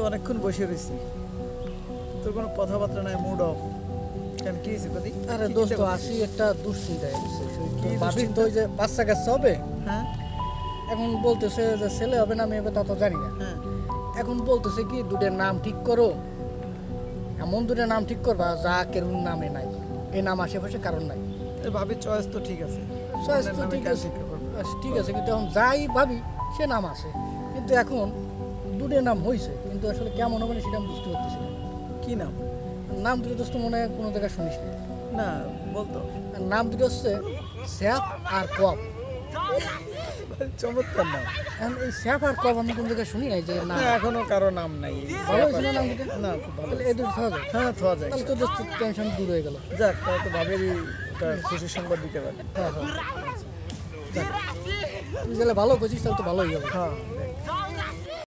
অনেকক্ষণ বসে রয়েছি, তোর কোনো কথাবার্তা নাই, মুড অফ কেন? কি হয়েছে কদি? আরে দোস্ত আসি একটা দুশ্চিন্তায় কি ভাবি তো ওই যে বাচ্চা কাচ্চা হবে, হ্যাঁ এখন বলতেছে যে ছেলে হবে না মেয়ে হবে তা তো জানি না। হ্যাঁ, এখন বলতেছে কি দুটোর নাম ঠিক করো, এমন দুটো নাম ঠিক করবা যা কেউ নামে নাই, এই নাম আশেপাশে কারণ নাই। ভাবি চয়েস তো ঠিক আছে, চয়েস তো নামে ঠিক কাজ আছে, শিক্ষা করবো। ঠিক আছে, কিন্তু এখন যাই ভাবি সে নাম আছে, কিন্তু এখন দুটো নাম হয়েছে, কিন্তু আসলে কেমন হবে না সেটা আমি বুঝতে পারতেছি না। কি নাম? নাম দুটো দোস্ত মনে হয় কোনো জায়গায় শুনিস না। না বলতো। আর নাম দুটো হচ্ছে স্যাপ আর কপ। চমৎকার নাম। এখন এই স্যাপ আর কপ আমি কোন জায়গায় শুনি নাই যে নাম। না, এখনো কারো নাম নাই। ভালো হয়েছে না নাম দুটো? না, খুব ভালো। তাহলে এই দুটো খাওয়া যায়। হ্যাঁ, থোয়া যায়। তাহলে তো দোস্ত টেনশন দূর হয়ে গেল। যাক, তাহলে তো ভাবেরই একটা খুশির সংবাদ দিতে পারি। হ্যাঁ হ্যাঁ, যাক, তুই যেটা ভালো করছিস তাহলে তো ভালোই হবে। হ্যাঁ